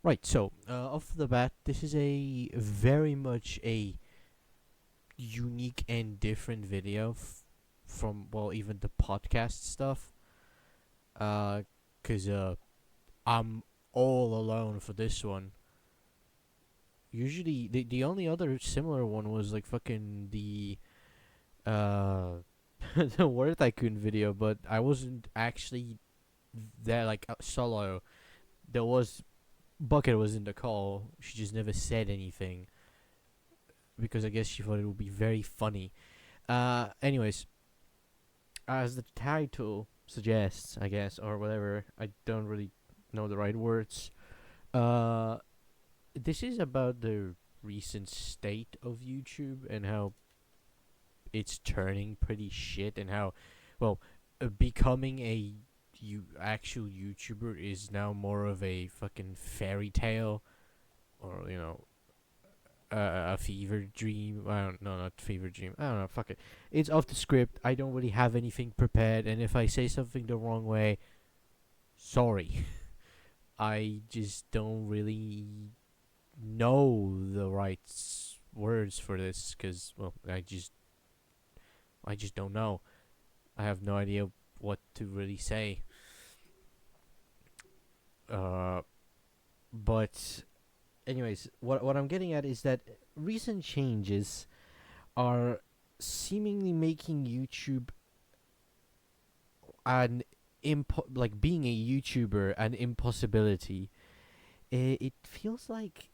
Right. So, off the bat, this is a very much a unique and different video from, well, even the podcast stuff. Cause I'm all alone for this one. Usually, the only other similar one was like fucking the the Word Tycoon video, but I wasn't actually there like solo. There was Bucket was in the call. She just never said anything because I guess she thought it would be very funny. Anyways, as the title suggests, I guess, or whatever, I don't really know the right words. Uh, this is about the recent state of YouTube and how it's turning pretty shit, and how, well, becoming a actual YouTuber is now more of a fucking fairy tale, or a fever dream. I don't know, not fever dream. I don't know. Fuck it. It's off the script. I don't really have anything prepared, and if I say something the wrong way, sorry. I just don't really know the right words for this because, well, I just don't know. I have no idea what to really say. Uh, but anyways, what I'm getting at is that recent changes are seemingly making YouTube an like being a YouTuber an impossibility. It feels like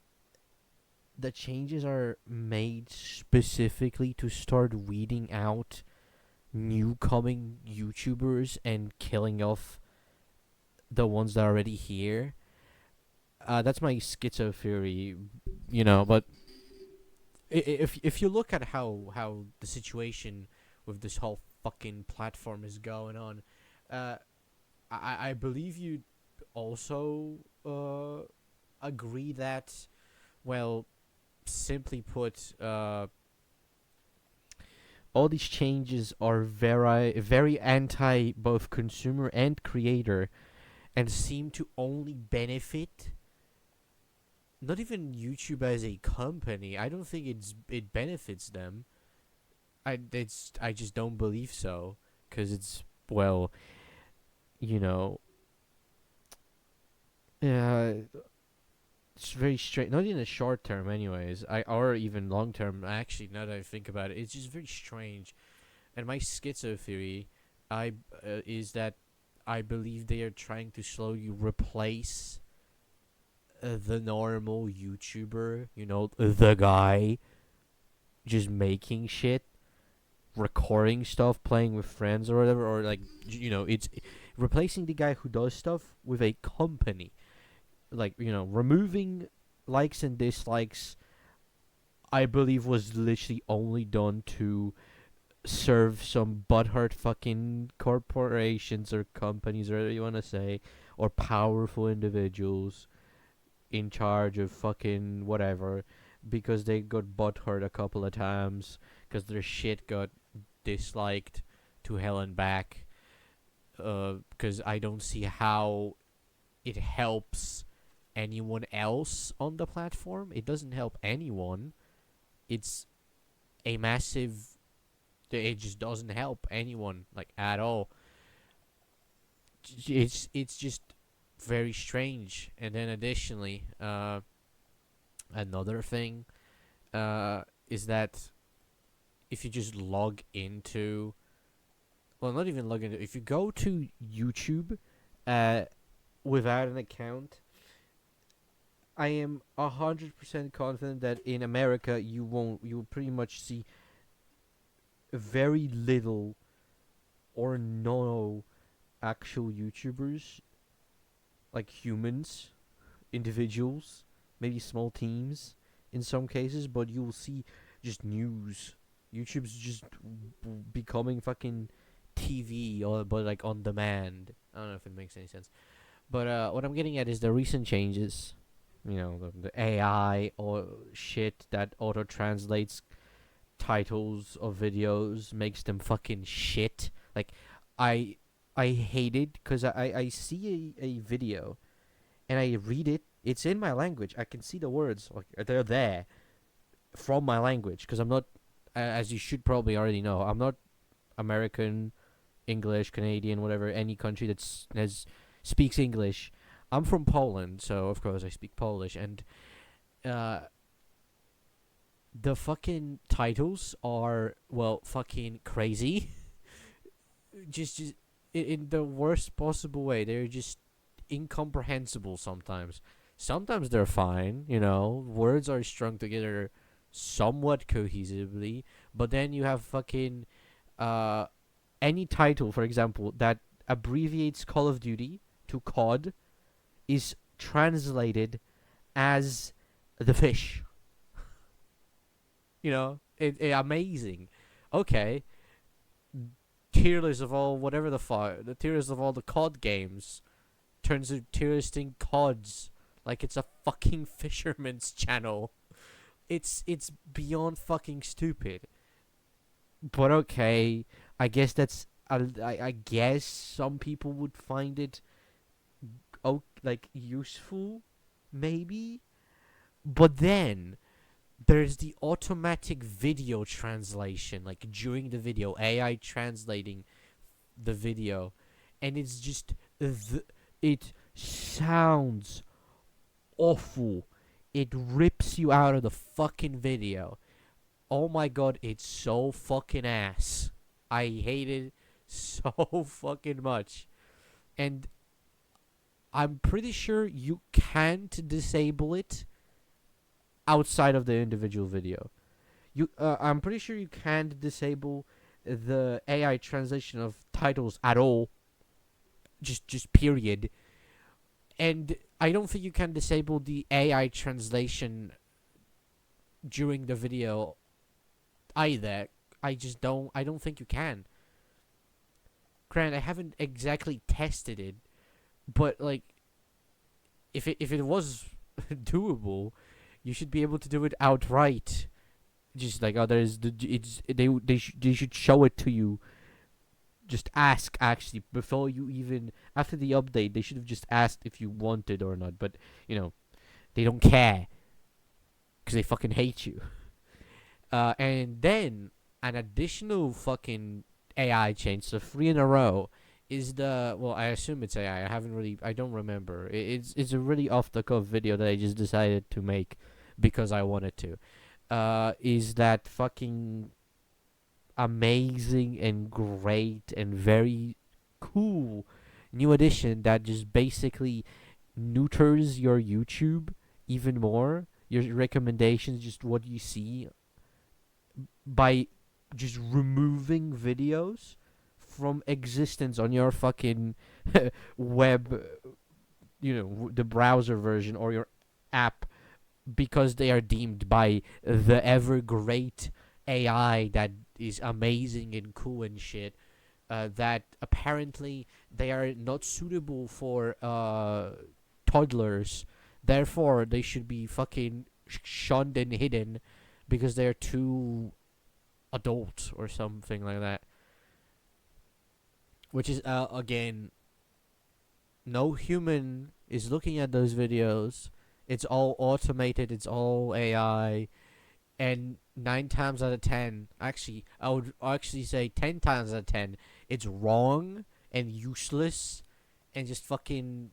the changes are made specifically to start weeding out new coming YouTubers and killing off the ones that are already here. That's my schizo theory, But if you look at how the situation with this whole fucking platform is going on, uh, I believe you also agree that, well, simply put, all these changes are very anti both consumer and creator, and seem to only benefit not even YouTube as a company. I don't think it benefits them. I just don't believe so, because it's, well, you know uh, it's very strange. Not in the short term, anyways. Or even long term. Actually, now that I think about it, it's just very strange. And my schizo theory, is that I believe they are trying to slowly replace the normal YouTuber. The guy just making shit, recording stuff, playing with friends or whatever, or like it's replacing the guy who does stuff with a company. Like, removing likes and dislikes, I believe, was literally only done to serve some butthurt fucking corporations or companies, or whatever you want to say, or powerful individuals in charge of fucking whatever, because they got butthurt a couple of times because their shit got disliked to hell and back. Because I don't see how it helps anyone else on the platform. It doesn't help anyone. It's a massive. It just doesn't help anyone, like, at all. It's just very strange. And then additionally, another thing, is that if you just log into, well, not even log into, if you go to YouTube, uh, without an account, I am 100% confident that in America you will pretty much see very little or no actual YouTubers, like humans, individuals, maybe small teams in some cases, but you will see just news. YouTube's just becoming fucking TV, or but like on demand. I don't know if it makes any sense. But what I'm getting at is the recent changes. The AI or shit that auto translates titles of videos, makes them fucking shit. Like, I I hate it because I see a video and I read it It's in my language. I can see the words. Like they're there from my language because I'm not, as you should probably already know, I'm not American, English, Canadian, whatever, any country that's has speaks English. I'm from Poland, so of course I speak Polish, and uh, the fucking titles are well fucking crazy. just in the worst possible way. They're just incomprehensible sometimes. Sometimes they're fine, words are strung together somewhat cohesively, but then you have fucking uh any title, for example, that abbreviates Call of Duty to COD is translated as the fish. Amazing. Okay, tier list of all whatever the tier list of all the COD games turns into tier listing CODs like it's a fucking fisherman's channel. It's beyond fucking stupid. But okay, I guess I guess some people would find it like useful, maybe. But then there's the automatic video translation, like during the video, AI translating the video, and it sounds awful. It rips you out of the fucking video. Oh my god, it's so fucking ass. I hate it so fucking much. And I'm pretty sure you can't disable it outside of the individual video. I'm pretty sure you can't disable the AI translation of titles at all. Just period. And I don't think you can disable the AI translation during the video either. I don't think you can. Grant, I haven't exactly tested it, but like if it was doable, you should be able to do it outright. Just like they should show it to you. Just ask actually before you even after the update. They should have just asked if you wanted or not. But they don't care because they fucking hate you. And then an additional fucking AI change, so 3 in a row, is I assume it's AI. I don't remember. It's a really off the cuff video that I just decided to make because I wanted to. Is that fucking amazing and great and very cool new addition that just basically neuters your YouTube even more, your recommendations, just what you see, by just removing videos from existence on your fucking web, the browser version or your app, because they are deemed by the ever great AI that is amazing and cool and shit, that apparently they are not suitable for toddlers. Therefore, they should be fucking shunned and hidden because they're too adult or something like that. Which is, again, no human is looking at those videos. It's all automated. It's all AI. And 9 times out of 10, actually, I would actually say 10 times out of 10, it's wrong and useless and just fucking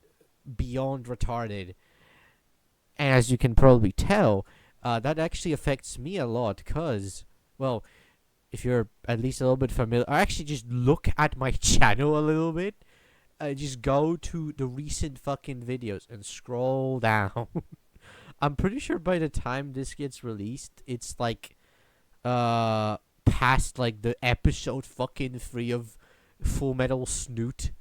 beyond retarded. And as you can probably tell, that actually affects me a lot because, well, if you're at least a little bit familiar, or actually just look at my channel a little bit, just go to the recent fucking videos and scroll down. I'm pretty sure by the time this gets released, it's like past like the episode fucking 3 of Full Metal Snoot.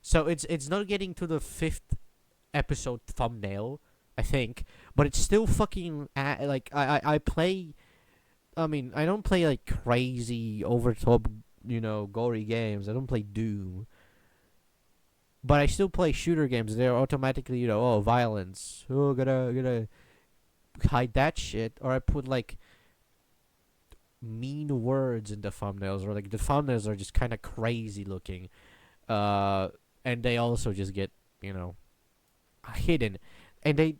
So it's not getting to the 5th episode thumbnail, I think, but it's still fucking like I play. I mean, I don't play like crazy over top, gory games. I don't play Doom. But I still play shooter games. They're automatically, violence. Oh, gotta hide that shit. Or I put like mean words in the thumbnails, or like the thumbnails are just kind of crazy looking. And they also just get, hidden. and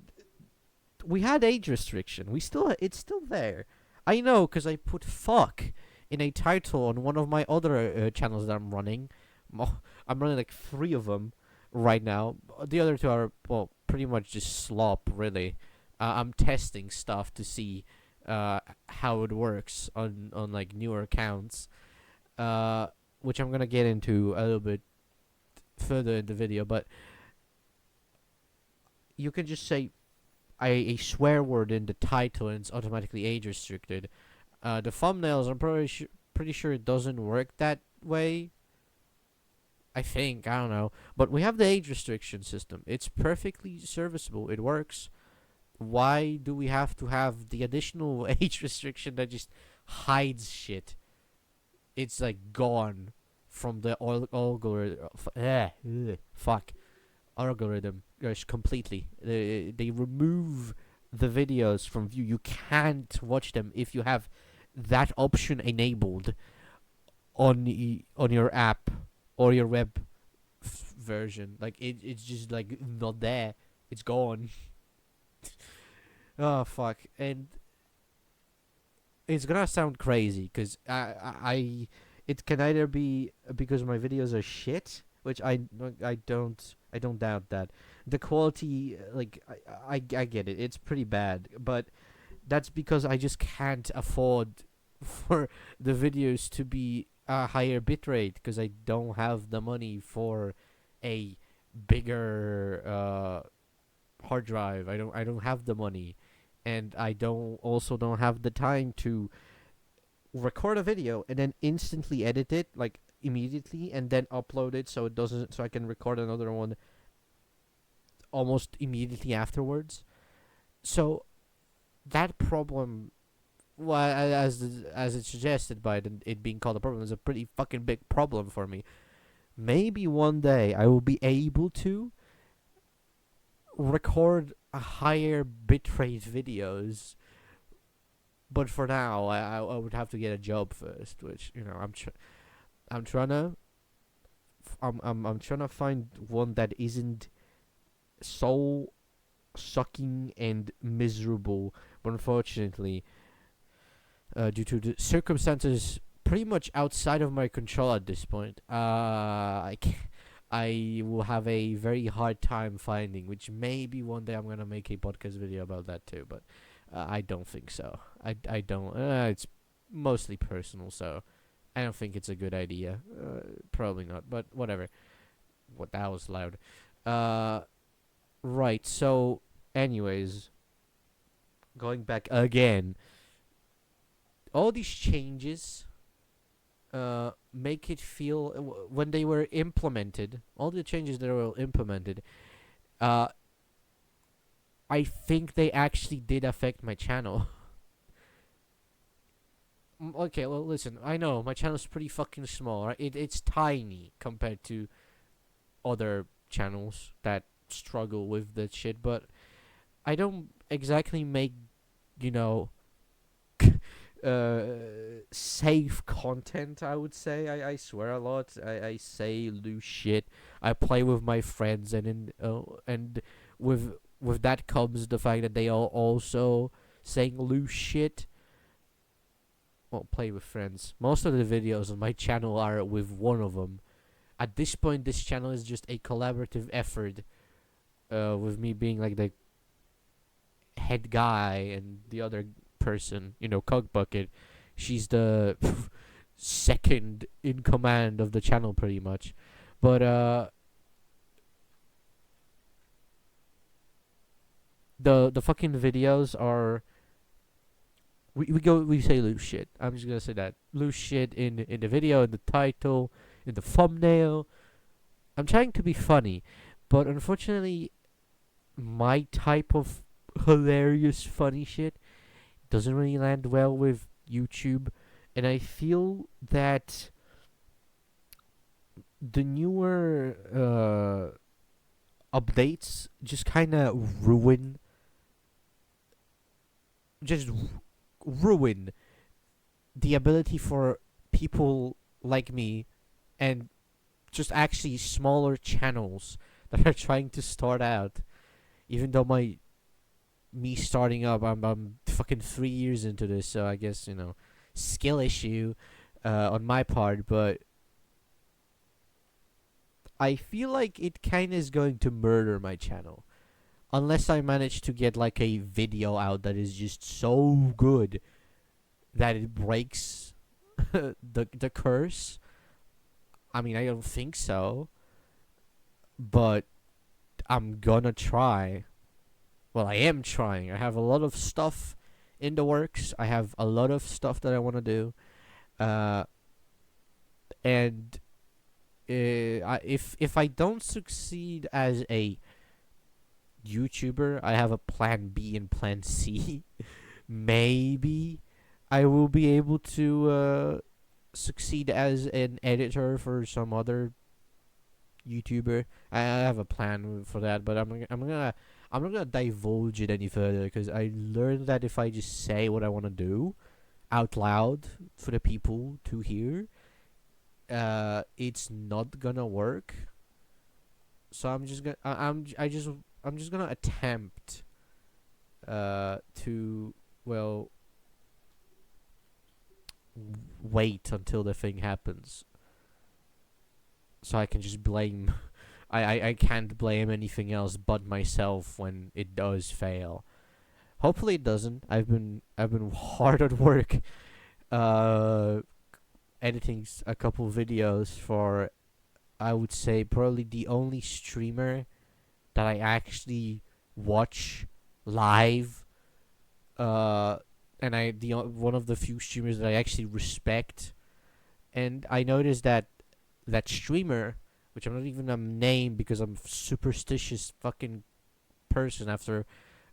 we had age restriction. It's still there. I know because I put fuck in a title on one of my other channels that I'm running. I'm running like 3 of them right now. The other 2 are, well, pretty much just slop, really. I'm testing stuff to see how it works on like newer accounts, which I'm gonna get into a little bit further in the video. But you can just say a swear word in the title and it's automatically age restricted. The thumbnails, I'm pretty sure it doesn't work that way. I think, I don't know, but we have the age restriction system. It's perfectly serviceable. It works. Why do we have to have the additional age restriction that just hides shit? It's like gone from the algorithm. Fuck algorithm, gosh, completely. They remove the videos from view. You can't watch them if you have that option enabled on your app or your web version. Like it's just like not there. It's gone. Oh fuck! And it's gonna sound crazy because it can either be because my videos are shit, which I don't doubt that. The quality, like I get it, it's pretty bad, but that's because I just can't afford for the videos to be a higher bitrate because I don't have the money for a bigger hard drive. I don't have the money, and I don't have the time to record a video and then instantly edit it like immediately and then upload it so I can record another one almost immediately afterwards. So that problem, well, as it's suggested by it being called a problem, is a pretty fucking big problem for me. Maybe one day I will be able to record a higher bitrate videos, but for now I would have to get a job first, which I'm trying to I'm trying to find one that isn't so sucking and miserable, but unfortunately, due to the circumstances pretty much outside of my control at this point, I will have a very hard time finding. Which maybe one day I'm gonna make a podcast video about that too, but I don't think so. I don't. It's mostly personal, so I don't think it's a good idea. Probably not, but whatever. What, that was loud. Right. So, anyways, going back again, all these changes make it feel when they were implemented, all the changes that were implemented, I think they actually did affect my channel. Okay, well, listen, I know my channel's pretty fucking small, right? It's tiny compared to other channels that struggle with that shit, but I don't exactly make, you know, safe content, I would say. I swear a lot. I say loose shit. I play with my friends, and with that comes the fact that they are also saying loose shit. Well, play with friends. Most of the videos on my channel are with one of them. At this point, this channel is just a collaborative effort, with me being like the head guy and the other person, Cock Bucket. She's the second in command of the channel, pretty much. But the fucking videos are. We say loose shit. I'm just gonna say that loose shit in the video, in the title, in the thumbnail. I'm trying to be funny, but unfortunately, my type of hilarious funny shit doesn't really land well with YouTube, and I feel that the newer updates just kind of ruin the ability for people like me and just actually smaller channels that are trying to start out, even though me starting up, I'm fucking 3 years into this, so I guess skill issue on my part, but I feel like it kind of is going to murder my channel unless I manage to get like a video out that is just so good that it breaks the curse. I mean, I don't think so, but I'm gonna try. Well, I am trying. I have a lot of stuff in the works. I have a lot of stuff that I want to do. Uh, and if I don't succeed as a YouTuber, I have a plan B and plan C. Maybe I will be able to succeed as an editor for some other YouTuber. I have a plan for that, but I'm not gonna divulge it any further because I learned that if I just say what I want to do out loud for the people to hear, it's not gonna work. So I'm just gonna I'm just gonna attempt to well wait until the thing happens, so I can just blame. I can't blame anything else but myself when it does fail. Hopefully it doesn't. I've been hard at work, uh, editing a couple videos for, I would say, probably the only streamer that I actually watch live. Uh, and one of the few streamers that I actually respect. And I noticed that that streamer, which I'm not even gonna name because I'm a superstitious fucking person after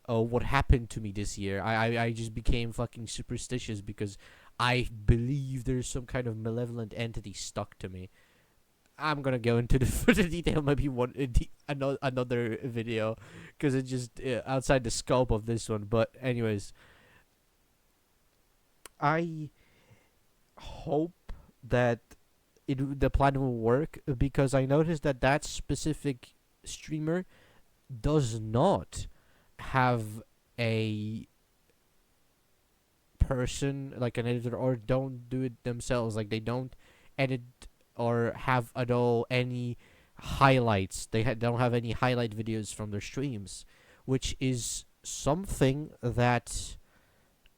what happened to me this year. I just became fucking superstitious because I believe there's some kind of malevolent entity stuck to me. I'm gonna go into the further detail maybe another video because it's just outside the scope of this one. But anyways, I hope that the plan will work because I noticed that that specific streamer does not have a person like an editor or don't do it themselves. Like they don't edit or have at all any highlights. They don't have any highlight videos from their streams, which is something that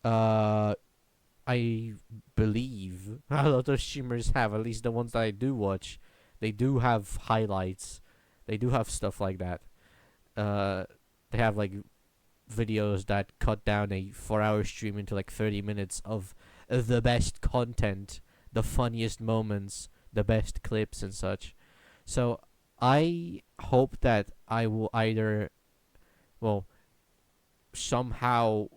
I believe a lot of streamers have, at least the ones that I do watch. They do have highlights. They do have stuff like that. They have like videos that cut down a 4-hour stream into like 30 minutes of the best content, the funniest moments, the best clips and such. So I hope that I will either, well, somehow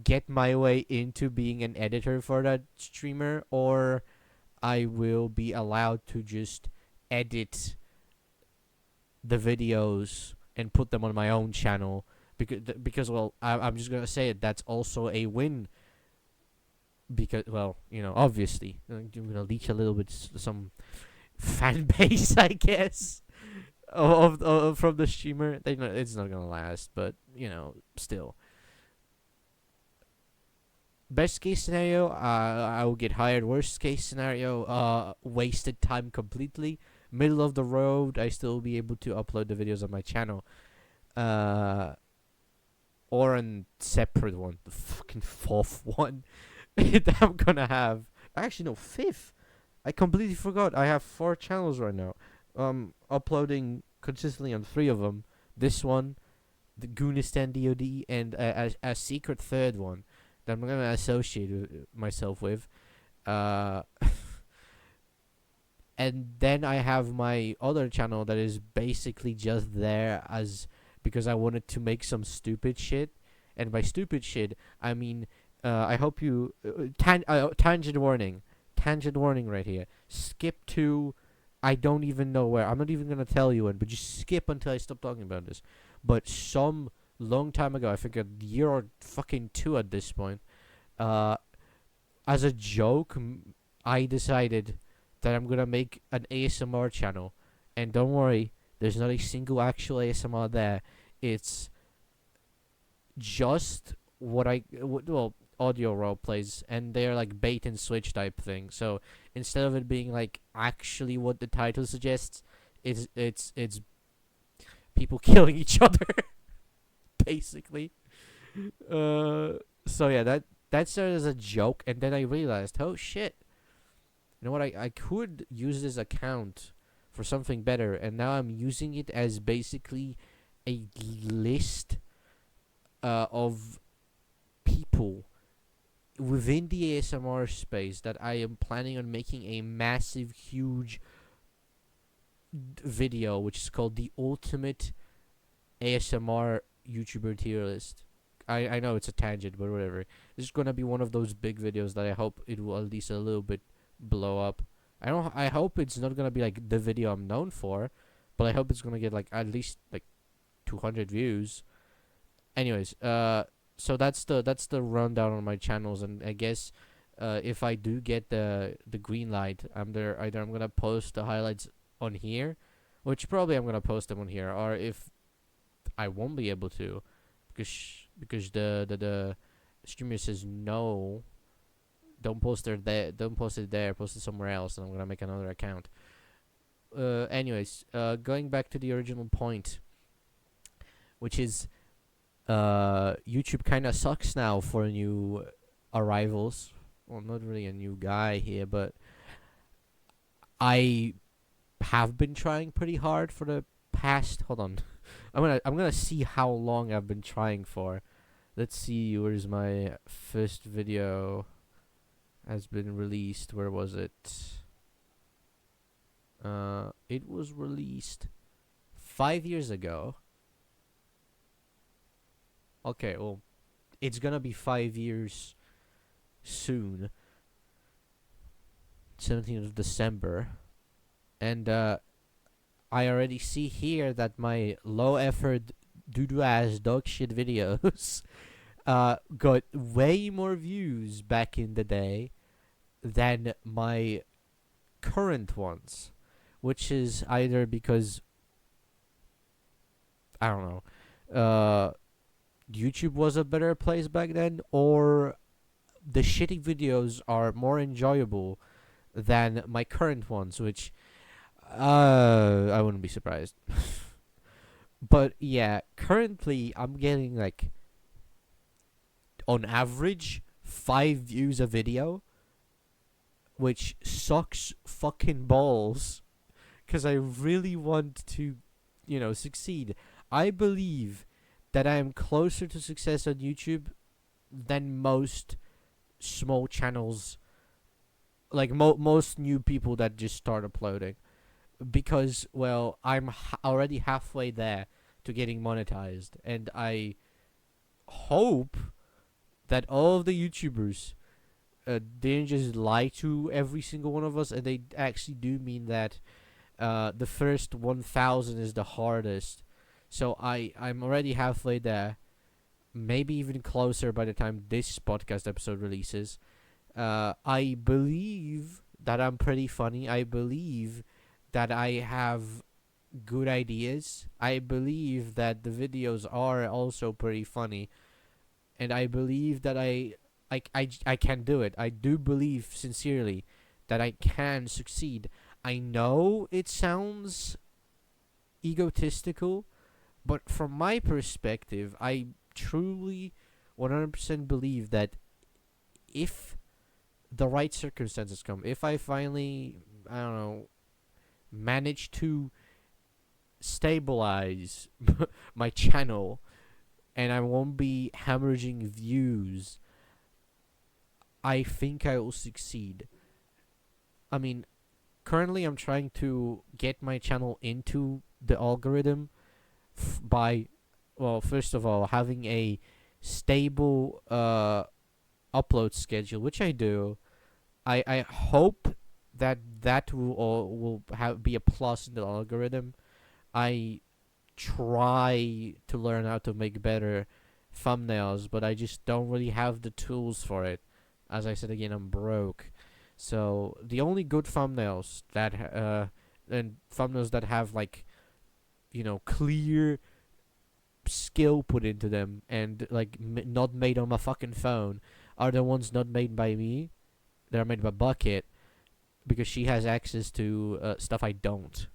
get my way into being an editor for that streamer, or I will be allowed to just edit the videos and put them on my own channel because well, I'm just gonna say it. That's also a win because well, obviously I'm gonna leech a little bit some fan base, I guess, of from the streamer. It's not gonna last, but still. Best case scenario, I will get hired. Worst case scenario, wasted time completely. Middle of the road, I still be able to upload the videos on my channel. Or a separate one, the fucking fourth one that I'm gonna have. Actually, no, fifth. I completely forgot. I have 4 channels right now. Uploading consistently on 3 of them. This one, the Goonistan DOD, and a secret third one that I'm gonna associate myself with. And then I have my other channel that is basically just there as because I wanted to make some stupid shit, and by stupid shit I mean I hope you tangent warning right here. Skip to I don't even know where. I'm not even gonna tell you when, but just skip until I stop talking about this. But some long time ago, I think a year or fucking 2 at this point, as a joke, I decided that I'm gonna make an ASMR channel, and don't worry, there's not a single actual ASMR there. It's just well, audio role plays, and they're like bait and switch type thing. So instead of it being like actually what the title suggests, it's people killing each other basically. Uh, so yeah, that started as a joke, and then I realized, oh shit, you know what? I could use this account for something better, and now I'm using it as basically a list of people within the ASMR space that I am planning on making a massive, huge video, which is called the Ultimate ASMR YouTuber Tier List. I know it's a tangent, but whatever. This is gonna be one of those big videos that I hope it will at least a little bit blow up. I hope it's not gonna be like the video I'm known for, but I hope it's gonna get like at least like 200 views. Anyways, so that's the rundown on my channels, and I guess if I do get the green light, either I'm gonna post the highlights on here, which probably I'm gonna post them on here, or if I won't be able to, because the streamer says no, don't post it there, post it somewhere else, and I'm gonna make another account. Anyways, going back to the original point, which is YouTube kind of sucks now for new arrivals. Well, not really a new guy here, but I have been trying pretty hard for the past. Hold on, I'm gonna see how long I've been trying for. Let's see. Where's my first video has been released? Where was it? It was released 5 years ago. Okay, well, it's gonna be 5 years soon, 17th of December, and I already see here that my low effort doo-doo ass dog shit videos got way more views back in the day than my current ones, which is either because I don't know, YouTube was a better place back then, or the shitty videos are more enjoyable than my current ones, which I wouldn't be surprised. But yeah, currently I'm getting like on average 5 views a video, which sucks fucking balls because I really want to, succeed. I believe that I am closer to success on YouTube than most small channels, like most new people that just start uploading, because well, I'm already halfway there to getting monetized, and I hope that all of the YouTubers didn't just lie to every single one of us, and they actually do mean that the first 1,000 is the hardest. So I'm already halfway there, maybe even closer by the time this podcast episode releases. I believe that I'm pretty funny. I believe that I have good ideas. I believe that the videos are also pretty funny, and I believe that I can do it. I do believe sincerely that I can succeed. I know it sounds egotistical, but from my perspective, I truly 100% believe that if the right circumstances come, if I finally, I don't know, manage to stabilize my channel and I won't be hemorrhaging views, I think I will succeed. I mean, currently I'm trying to get my channel into the algorithm by, well, first of all, having a stable upload schedule, which I do. I hope that will be a plus in the algorithm. I try to learn how to make better thumbnails, but I just don't really have the tools for it. As I said again, I'm broke. So the only good thumbnails and thumbnails that have like, clear skill put into them and like not made on my fucking phone are the ones not made by me. They're made by Bucket because she has access to stuff I don't.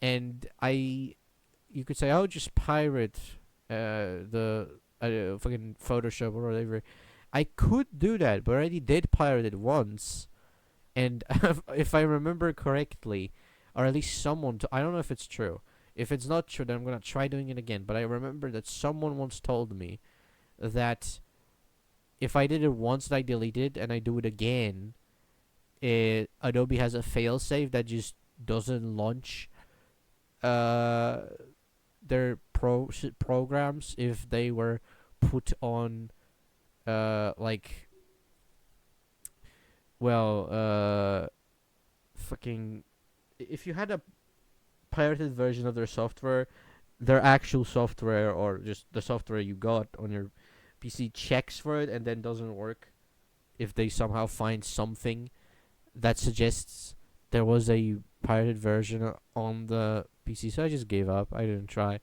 And you could say, oh, just pirate the fucking Photoshop or whatever. I could do that, but I already did pirate it once. And if I remember correctly, or at least someone, I don't know if it's true. If it's not true, then I'm gonna try doing it again. But I remember that someone once told me that if I did it once and I delete it and I do it again, Adobe has a failsafe that just doesn't launch uh, their programs if they were put on like fucking if you had a pirated version of their software, their actual software or just the software you got on your PC checks for it and then doesn't work if they somehow find something that suggests there was a pirated version on the PC. So I just gave up. I didn't try.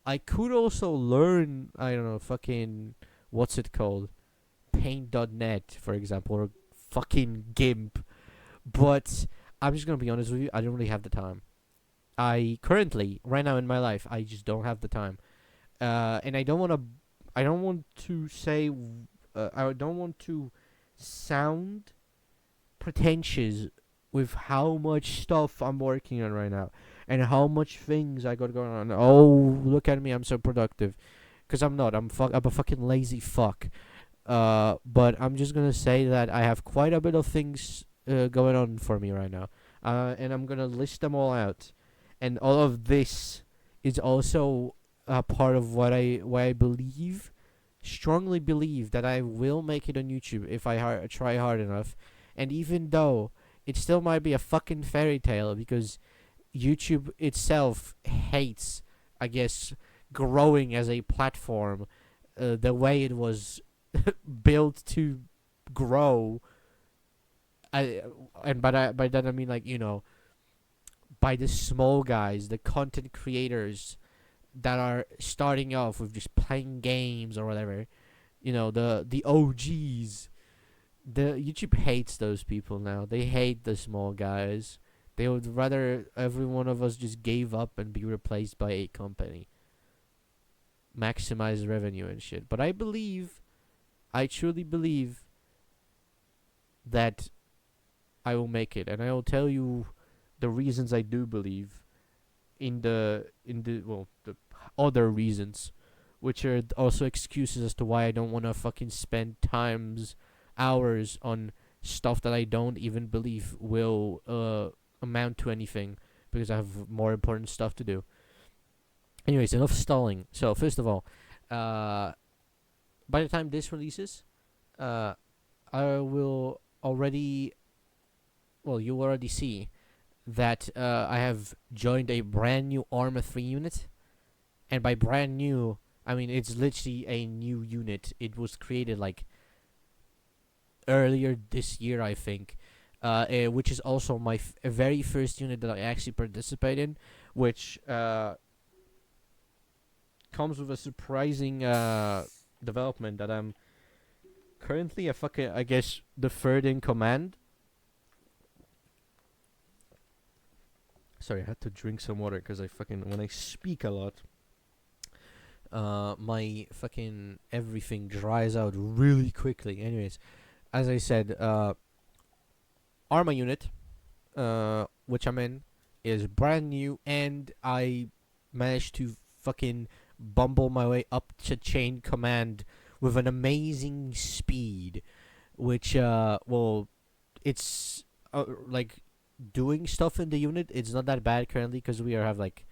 I could also learn, I don't know, fucking, what's it called? Paint.net, for example, or fucking GIMP. But I'm just going to be honest with you, I don't really have the time. I currently, right now in my life, I just don't have the time. And I don't want to say, I don't want to sound pretentious with how much stuff I'm working on right now and how much things I got going on. Oh, look at me, I'm so productive. Because I'm not. I'm a fucking lazy fuck. But I'm just gonna say that I have quite a bit of things going on for me right now. And I'm gonna list them all out. And all of this is also a part of what I believe, strongly believe that I will make it on YouTube if I try hard enough. And even though it still might be a fucking fairy tale because YouTube itself hates, I guess, growing as a platform the way it was built to grow. And by that I mean, like, by the small guys, the content creators that are starting off with just playing games or whatever. The OGs. The YouTube hates those people now. They hate the small guys. They would rather every one of us just gave up and be replaced by a company. Maximize revenue and shit. But I truly believe that I will make it, and I will tell you the reasons I do believe in the other reasons, which are also excuses as to why I don't want to fucking spend hours on stuff that I don't even believe will amount to anything because I have more important stuff to do. Anyways, enough stalling. So first of all, by the time this releases, I will already. Well, you already see that I have joined a brand new Arma 3 unit, and by brand new, I mean it's literally a new unit. It was created like earlier this year, I think, which is also my very first unit that I actually participate in, which comes with a surprising development that I'm currently I guess the third in command. Sorry, I had to drink some water because when I speak a lot, my fucking everything dries out really quickly. Anyways, as I said, Arma unit, which I'm in, is brand new, and I managed to fucking bumble my way up to chain command with an amazing speed, which it's like doing stuff in the unit. It's not that bad currently because we have like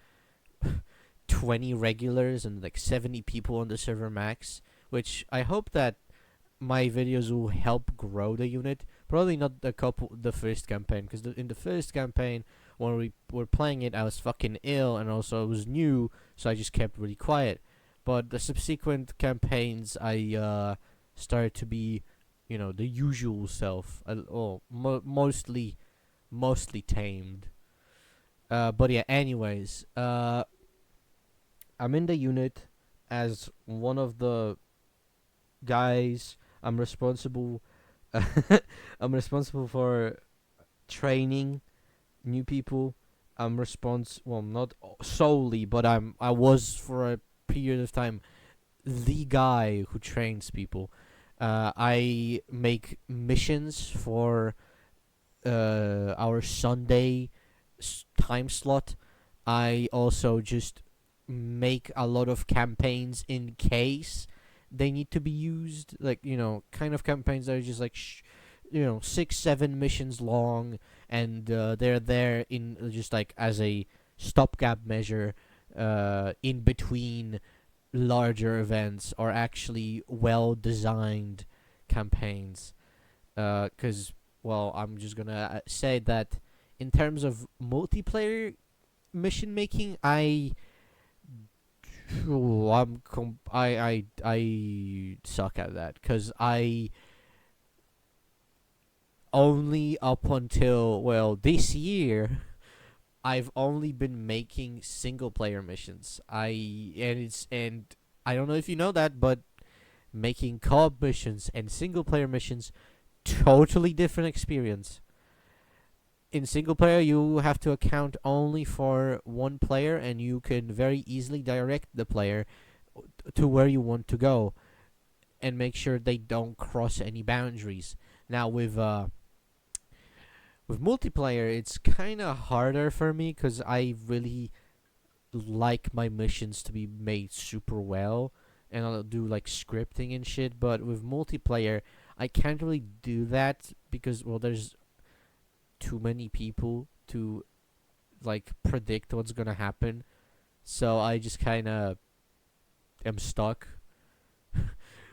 20 regulars and like 70 people on the server max, which I hope that my videos will help grow the unit. Probably not the first campaign, because in the first campaign when we were playing it, I was fucking ill and also it was new, so I just kept really quiet. But the subsequent campaigns, I started to be, the usual self, mostly tamed. But yeah, anyways, I'm in the unit as one of the guys. I'm responsible. I'm responsible for training new people. I'm well, not solely, but I was for a period of time the guy who trains people. I make missions for our Sunday time slot. I also just make a lot of campaigns in case they need to be used. Like, kind of campaigns that are just like, 6, 7 missions long, and they're there in just like as a stopgap measure in between larger events, or actually well designed campaigns. Because, well, I'm just gonna say that in terms of multiplayer mission making, I suck at that, because I only up until, well, this year I've only been making single player missions. And I don't know if you know that, but making co-op missions and single player missions, totally different experience. In single player, you have to account only for one player, and you can very easily direct the player to where you want to go and make sure they don't cross any boundaries. Now with multiplayer, it's kind of harder for me, because I really like my missions to be made super well, and I'll do like scripting and shit. But with multiplayer, I can't really do that because, well, there's too many people to like predict what's gonna happen. So I just kind of am stuck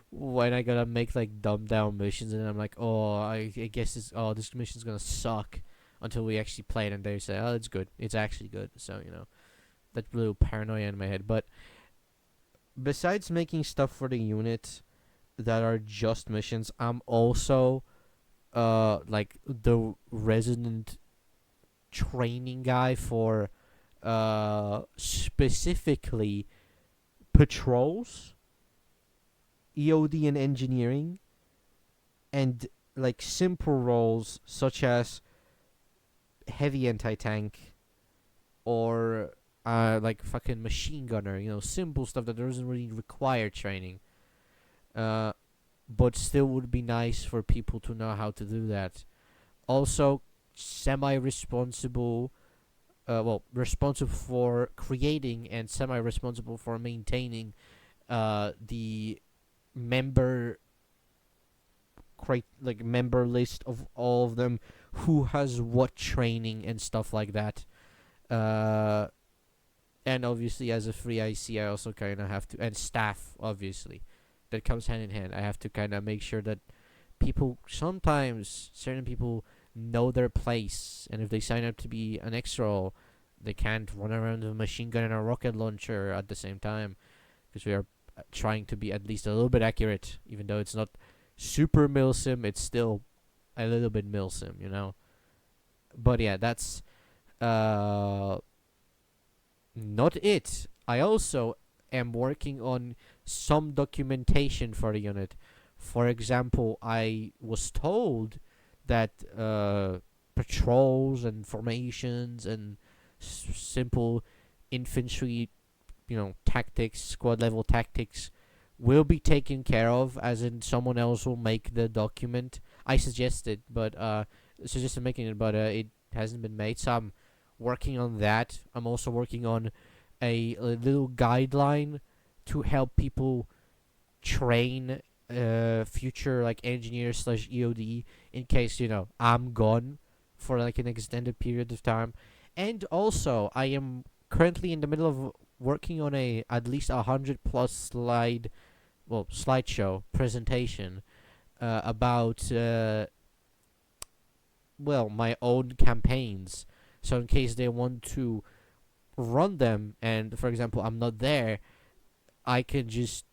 when I gotta make like dumbed down missions, and I'm like, oh, I guess this mission's gonna suck until we actually play it, and they say, oh, it's good, it's actually good. So that little paranoia in my head. But besides making stuff for the unit that are just missions, I'm also like the resident training guy for specifically patrols, EOD and engineering, and like simple roles such as heavy anti-tank, or like fucking machine gunner, simple stuff that doesn't really require training. But still would be nice for people to know how to do that. Also, semi-responsible, responsible for creating and semi-responsible for maintaining the member member list of all of them, who has what training and stuff like that. Uh, and obviously, as a free IC, I also kind of have to, and staff, obviously, that comes hand in hand. I have to kind of make sure that certain people know their place, and if they sign up to be an extra, they can't run around with a machine gun and a rocket launcher at the same time, because we are trying to be at least a little bit accurate, even though it's not super milsim, it's still a little bit milsim. But yeah, that's not it. I also am working on some documentation for the unit. For example, I was told that patrols and formations and simple infantry, tactics, squad level tactics, will be taken care of, as in someone else will make the document. I suggested making it, but it hasn't been made, so I'm working on that. I'm also working on a little guideline to help people train future like engineers slash EOD, in case I'm gone for like an extended period of time. And also, I am currently in the middle of working on a at least 100+ slideshow presentation about my own campaigns. So in case they want to run them, and for example I'm not there, they can just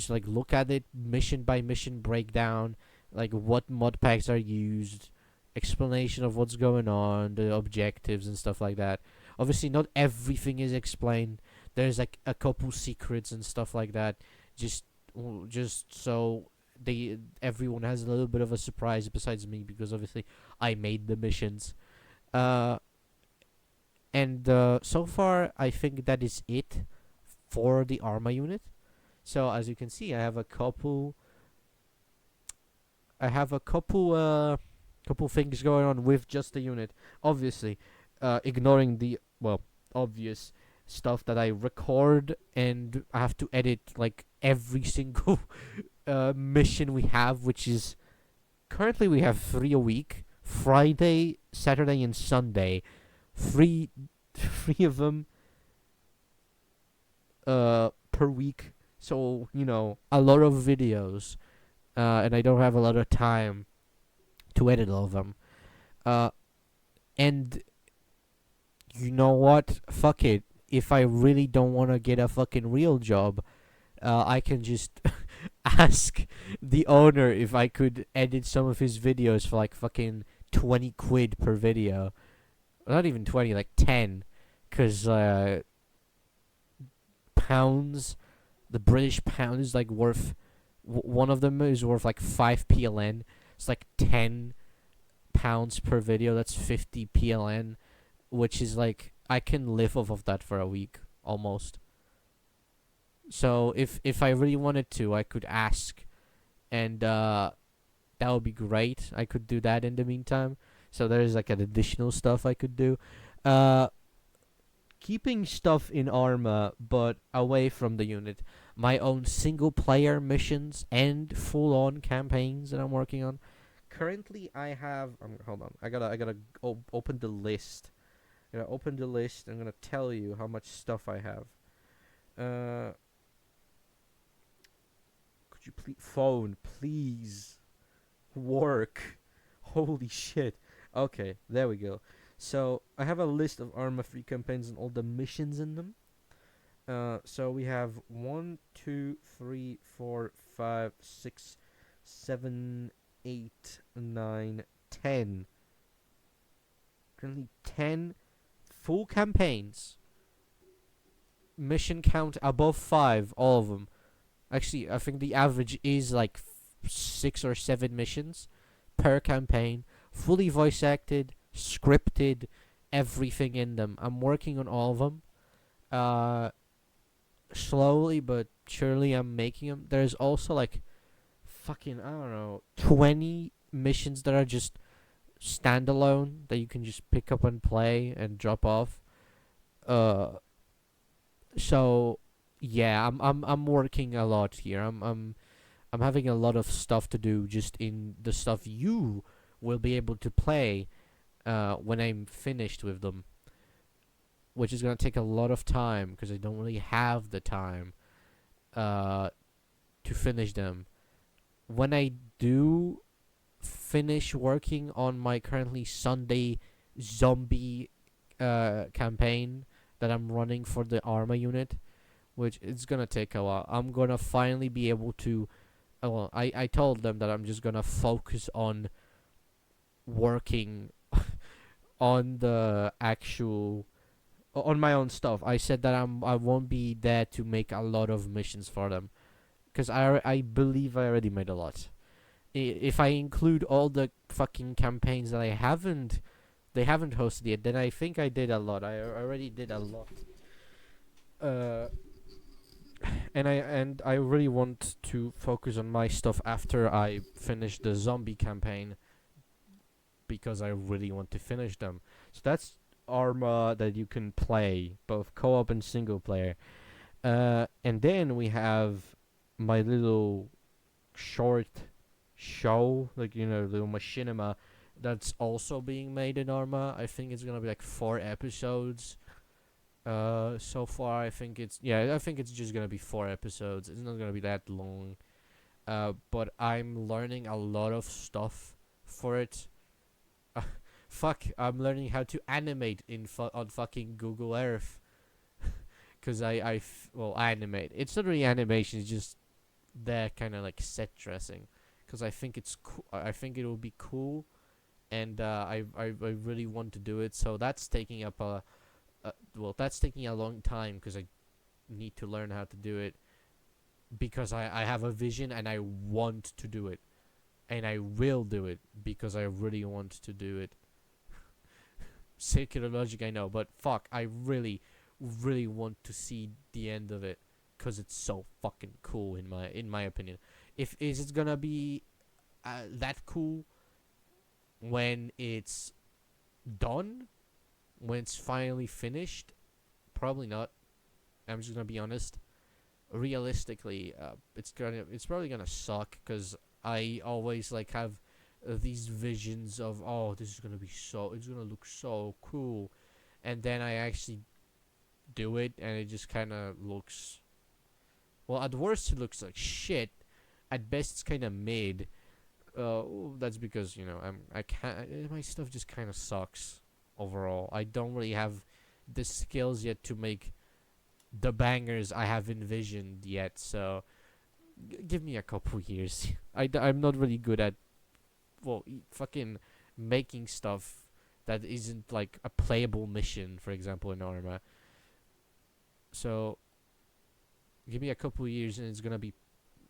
like look at it mission by mission breakdown, like what mod packs are used, explanation of what's going on, the objectives and stuff like that. Obviously, not everything is explained. there's like a couple secrets and stuff like that, just just so they everyone has a little bit of a surprise besides me, because obviously I made the missions. Uh, and so far I think that is it for the Arma unit. So as you can see, I have a couple things going on with just the unit. Obviously, ignoring the, well, obvious stuff that I record and I have to edit like every single mission we have, which is currently we have 3 a week: Friday, Saturday, and Sunday. Three, three of them per week. So a lot of videos, and I don't have a lot of time to edit all of them. Uh, and you know what? Fuck it. If I really don't want to get a fucking real job, I can just ask the owner if I could edit some of his videos for like fucking 20 quid per video. Not even 20, like 10. Because pounds, the British pound is like worth, one of them is worth like 5 PLN. It's like £10 per video. That's 50 PLN, which is like, I can live off of that for a week almost. So if I really wanted to, I could ask, and that would be great. I could do that in the meantime. So there's like an additional stuff I could do. Uh, Keeping stuff in Arma, but away from the unit. My own single player missions and full on campaigns that I'm working on. Currently, I have. Hold on. I gotta open the list. I gotta open the list. I'm gonna tell you how much stuff I have. Uh, could you please phone, please work? Holy shit. Okay, there we go. So I have a list of Arma free campaigns and all the missions in them. So we have 1, 2, 3, 4, 5, 6, 7, 8, 9, 10. Currently 10 full campaigns. Mission count above 5, all of them. Actually, I think the average is like 6 or 7 missions per campaign. Fully voice acted, scripted, everything in them. I'm working on all of them. Slowly but surely I'm making them. There's also like fucking, I don't know, 20 missions that are just standalone that you can just pick up and play and drop off. Uh so yeah, I'm working a lot here. I'm having a lot of stuff to do just in the stuff you will be able to play when I'm finished with them, which is gonna take a lot of time because I don't really have the time to finish them. When I do finish working on my currently Sunday zombie campaign that I'm running for the Arma unit, which it's gonna take a while, I'm gonna finally be able to. Well, I told them that I'm just gonna focus on working on the actual on my own stuff. I said that I won't be there to make a lot of missions for them, because I believe I already made a lot. If I include all the fucking campaigns that they haven't hosted yet, then I think I did a lot. I already did a lot. Uh, and I really want to focus on my stuff after I finish the zombie campaign, because I really want to finish them. So that's Arma that you can play, both co-op and single player. And then we have my little short show, like, little machinima, that's also being made in Arma. I think it's gonna be like 4 episodes. So far, I think it's just gonna be 4 episodes. It's not gonna be that long. But I'm learning a lot of stuff for it. Fuck, I'm learning how to animate on fucking Google Earth. Cause animate. It's not really animation. It's just that kind of like set dressing. Cause I think it's cool. I think it will be cool, and I really want to do it. So that's taking up that's taking a long time, cause need to learn how to do it because I have a vision and I want to do it. And I will do it because I really want to do it. Circular logic, I know, but fuck, I really, really want to see the end of it because it's so fucking cool in my opinion. If is it gonna be that cool when it's done, when it's finally finished? Probably not. I'm just gonna be honest. Realistically, it's probably gonna suck because I always like have these visions of, oh, this is gonna be so, it's gonna look so cool, and then I actually do it and it just kind of looks, well, at worst it looks like shit, at best it's kind of mid. That's because I can't, my stuff just kind of sucks overall. I don't really have the skills yet to make the bangers I have envisioned yet, so give me a couple years. I'm not really good at, well, fucking making stuff that isn't like a playable mission, for example, in Arma. So give me a couple years and it's gonna be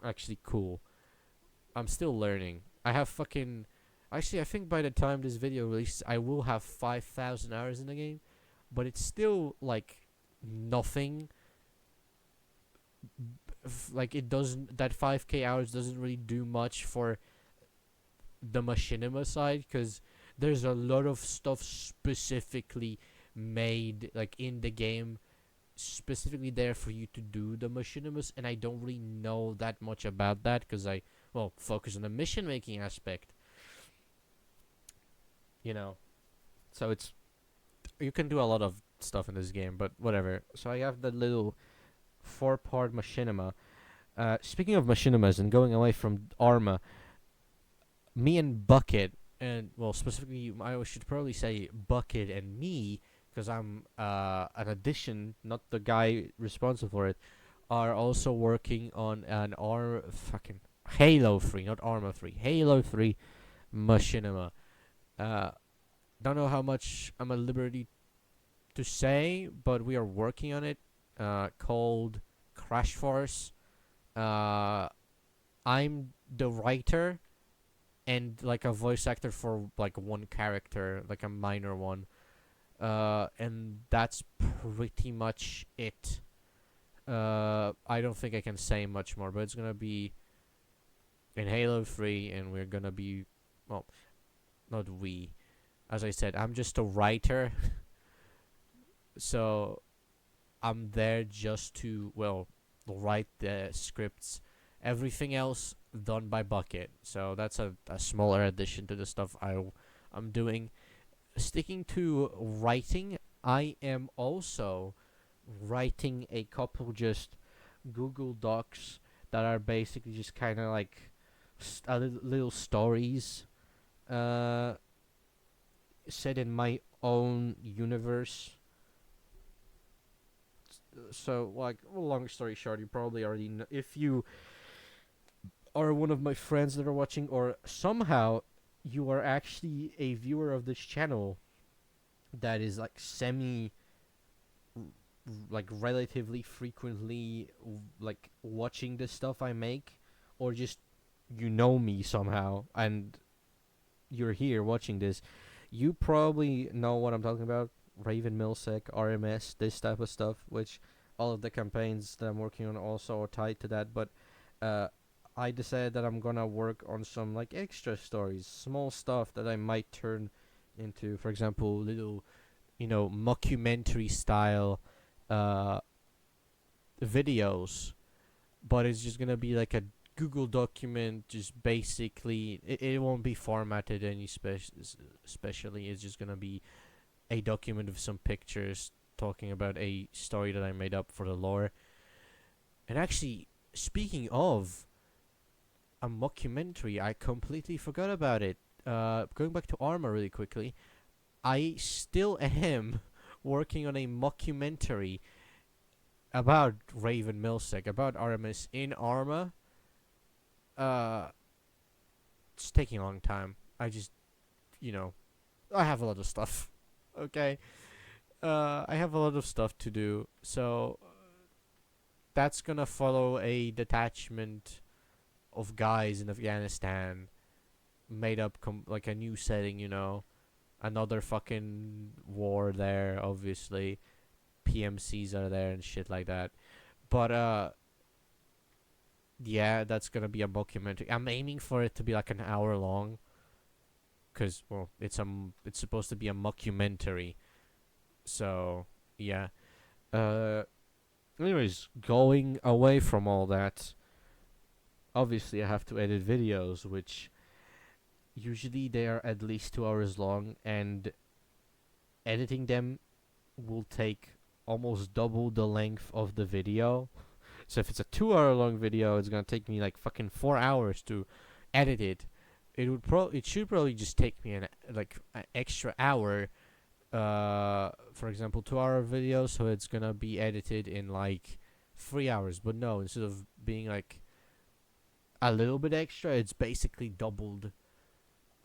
actually cool. I'm still learning. I have fucking, actually, I think by the time this video releases, I will have 5,000 hours in the game, but it's still like nothing. Like, it doesn't, that 5k hours doesn't really do much for the machinima side, because there's a lot of stuff specifically made like in the game, specifically there for you to do the machinimas, and I don't really know that much about that because I, well, focus on the mission making aspect, so it's, you can do a lot of stuff in this game, but whatever. So I have the little 4-part machinima. Speaking of machinimas and going away from Arma, me and Bucket, and well, specifically, I should probably say Bucket and me, because I'm an addition, not the guy responsible for it, are also working on an fucking Halo 3, not Arma 3, Halo 3 machinima. Don't know how much I'm at liberty to say, but we are working on it. Called Crash Force. I'm the writer and like a voice actor for like one character, like a minor one. And that's pretty much it. I don't think I can say much more, but it's gonna be in Halo 3, and we're gonna be, well, not we. As I said, I'm just a writer, so I'm there just to, well, write the scripts. Everything else done by Bucket. So that's a smaller addition to the stuff I'm doing. Sticking to writing, I am also writing a couple just Google Docs that are basically just kind of like little stories set in my own universe. So, like, long story short, you probably already know, if you are one of my friends that are watching, or somehow you are actually a viewer of this channel that is like like relatively frequently like watching the stuff I make, or just you know me somehow and you're here watching this, you probably know what I'm talking about. Raven Milsec, RMS, this type of stuff, which all of the campaigns that I'm working on also are tied to that. But I decided that I'm gonna work on some like extra stories, small stuff that I might turn into, for example, little, mockumentary style videos. But it's just gonna be like a Google document, just basically, it won't be formatted especially. It's just gonna be a document of some pictures talking about a story that I made up for the lore. And actually, speaking of a mockumentary, I completely forgot about it. Going back to Arma really quickly, I still am working on a mockumentary about Raven Milsec, about Artemis in Arma. It's taking a long time. I just, I have a lot of stuff. Okay. I have a lot of stuff to do, so that's gonna follow a detachment of guys in Afghanistan, made up like a new setting. Another fucking war there. Obviously, PMCs are there and shit like that. But yeah, that's gonna be a documentary. I'm aiming for it to be like an hour long, cause well, it's supposed to be a mockumentary. So yeah. Uh, anyways, going away from all that, obviously I have to edit videos, which usually they are at least 2 hours long, and editing them will take almost double the length of the video. So if it's a 2 hour long video, it's gonna take me like fucking 4 hours to edit it. It should probably just take me an extra hour. For example, 2 hour video, so it's gonna be edited in like 3 hours. But no, instead of being like a little bit extra, it's basically doubled.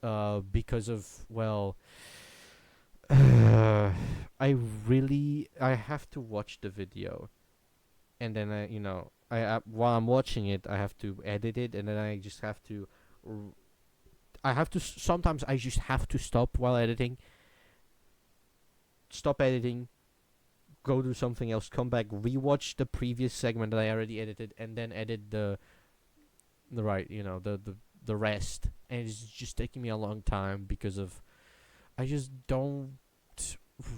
Because of, well, I have to watch the video, and then while I'm watching it, I have to edit it, and then I just have to. I have to sometimes I just have to stop while editing. Stop editing, go do something else, come back, rewatch the previous segment that I already edited, and then edit the right, the rest. And it's just taking me a long time because of I just don't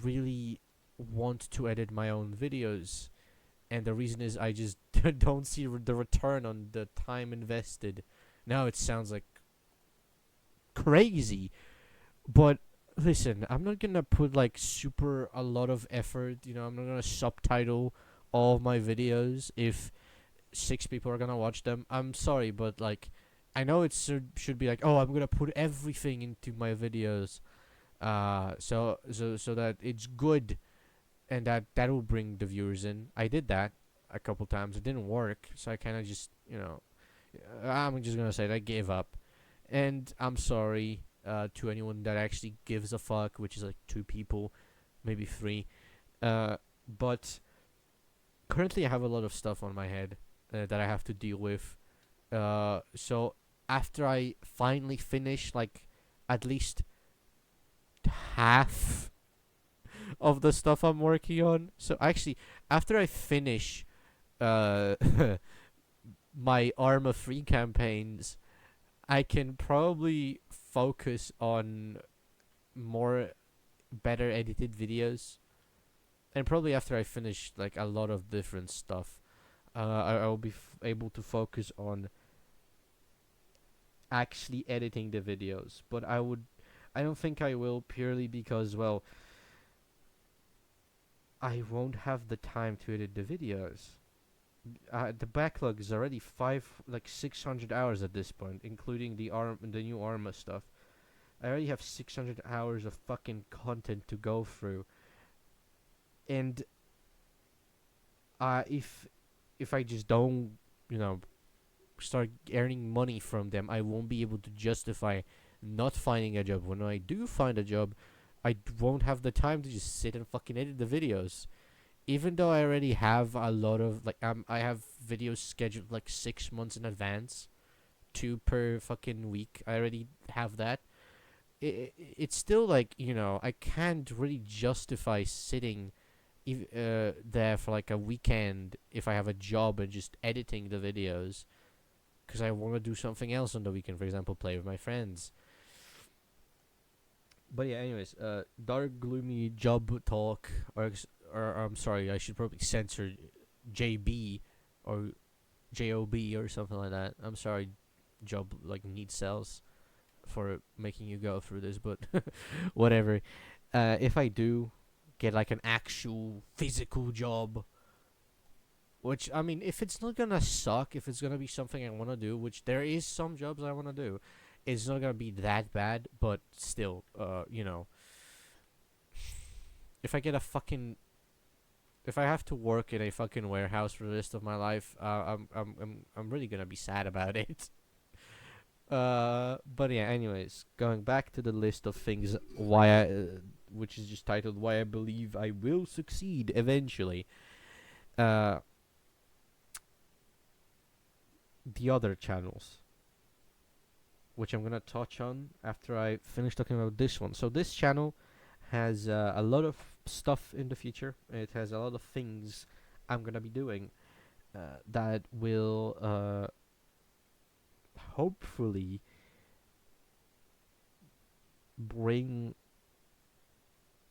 really want to edit my own videos, and the reason is I just don't see the return on the time invested. Now it sounds like crazy, but listen, I'm not gonna put like super a lot of effort. I'm not gonna subtitle all of my videos if 6 people are gonna watch them. I'm sorry, but like, I know it should be like, oh, I'm gonna put everything into my videos, so that it's good, and that will bring the viewers in. I did that a couple times. It didn't work, so I kind of just, I'm just gonna say that I gave up, and I'm sorry to anyone that actually gives a fuck, which is like 2 people, maybe 3. But currently I have a lot of stuff on my head that I have to deal with. So after I finally finish like at least half of the stuff I'm working on. So actually, after I finish uh my Arma free campaigns, I can probably focus on more better edited videos. And probably after I finish like a lot of different stuff, I will be able to focus on actually editing the videos. But I don't think I will, purely because, well, I won't have the time to edit the videos. The backlog is already 600 hours at this point, including the new Arma stuff. I already have 600 hours of fucking content to go through, and if I just don't, start earning money from them, I won't be able to justify not finding a job. When I do find a job, I won't have the time to just sit and fucking edit the videos. Even though I already have a lot of I have videos scheduled like 6 months in advance, 2 per fucking week. I already have that. It's still like, I can't really justify sitting there for like a weekend if I have a job and just editing the videos, because I want to do something else on the weekend. For example, play with my friends. But yeah, anyways, dark gloomy job talk, or I'm sorry, I should probably censor JB or JOB or something like that. I'm sorry, job like need cells, for making you go through this, but whatever. If I do get like an actual physical job, which, I mean, if it's not gonna suck, if it's gonna be something I want to do, which there is some jobs I want to do, it's not gonna be that bad. But still, if I get a fucking, if I have to work in a fucking warehouse for the rest of my life, I'm really gonna be sad about it. But yeah. Anyways, going back to the list of things which is just titled "Why I Believe I Will Succeed Eventually." Uh, the other channels, which I'm gonna touch on after I finish talking about this one. So this channel has a lot of stuff in the future. It has a lot of things I'm gonna be doing that will hopefully bring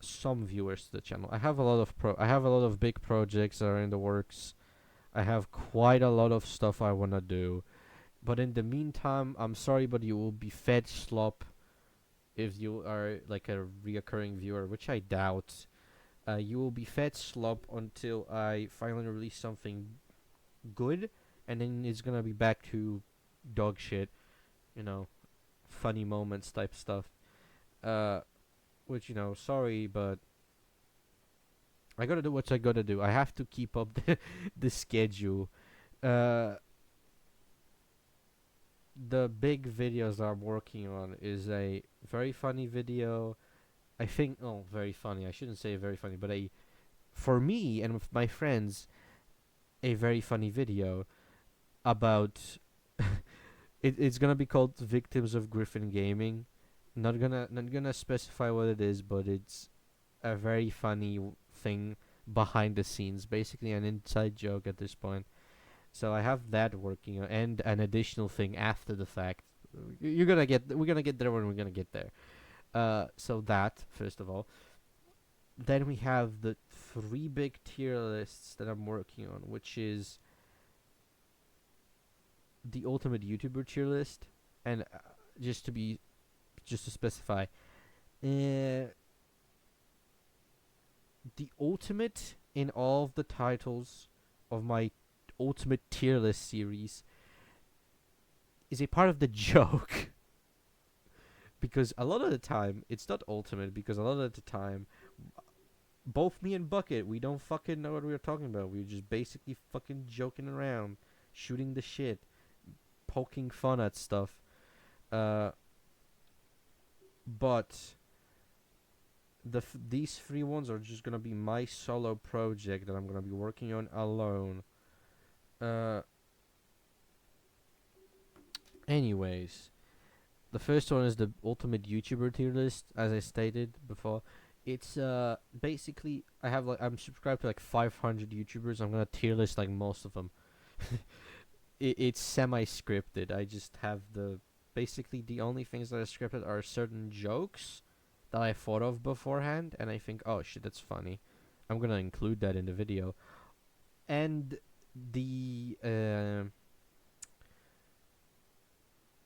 some viewers to the channel. I have a lot of big projects that are in the works. I have quite a lot of stuff I wanna do. But in the meantime, I'm sorry, but you will be fed slop if you are like a reoccurring viewer, which I doubt. You will be fed slop until I finally release something good, and then it's gonna be back to dog shit, you know, funny moments type stuff. Uh, which sorry, but I gotta do what I gotta do. I have to keep up the schedule. Uh, the big videos I'm working on is a very funny video. I think, oh, very funny. I shouldn't say very funny, but for me and with my friends, a very funny video about it's gonna be called Victims of Griffin Gaming. Not gonna specify what it is, but it's a very funny thing behind the scenes, basically an inside joke at this point. So I have that working on, and an additional thing after the fact. We're gonna get there when we're gonna get there. So that first of all, then we have the three big tier lists that I'm working on, which is the ultimate YouTuber tier list, and just to specify, the ultimate in all of the titles of my ultimate tier list series is a part of the joke. Because a lot of the time it's not ultimate, because a lot of the time both me and Bucket, we don't fucking know what we're talking about. We're just basically fucking joking around, shooting the shit, poking fun at stuff. But these three ones are just gonna be my solo project that I'm gonna be working on alone. Anyways, the first one is the ultimate YouTuber tier list, as I stated before. It's basically I'm subscribed to like 500 YouTubers. I'm gonna tier list like most of them. It's semi-scripted. I just have basically the only things that are scripted are certain jokes that I thought of beforehand, and I think, oh shit, that's funny. I'm gonna include that in the video. And the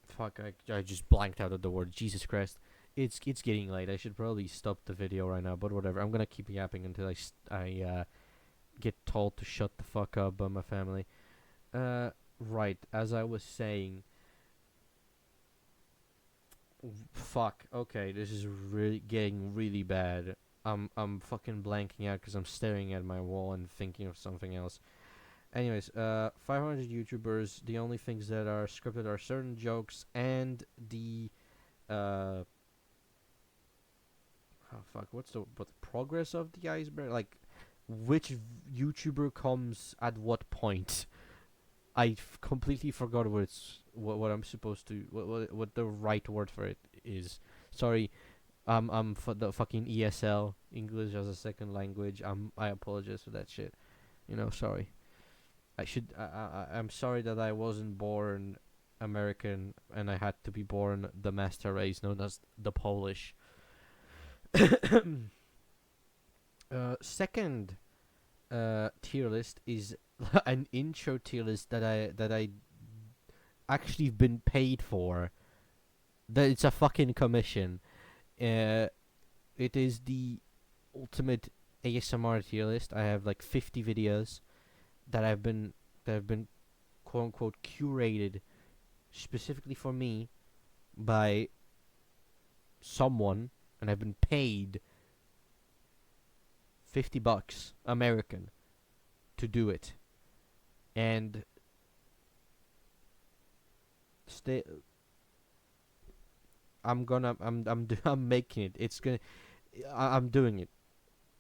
fuck, I just blanked out of the word. Jesus Christ. It's getting late. I should probably stop the video right now, but whatever. I'm gonna keep yapping until I get told to shut the fuck up by my family. Right, as I was saying. Fuck. Okay, this is really getting really bad. I'm fucking blanking out because I'm staring at my wall and thinking of something else. Anyways, 500 YouTubers. The only things that are scripted are certain jokes and the oh fuck, what's the progress of the iceberg? Like, which YouTuber comes at what point? Completely forgot what I'm supposed to what the right word for it is. Sorry, I'm for the fucking ESL, English as a second language. I apologize for that shit. Sorry. I'm sorry that I wasn't born American and I had to be born the master race known as the Polish. Second tier list is an intro tier list that I actually been paid for. That it's a fucking commission. It is the ultimate ASMR tier list. I have like 50 videos that have been quote unquote curated specifically for me by someone, and I've been paid $50 American to do it. And I'm making it. I'm doing it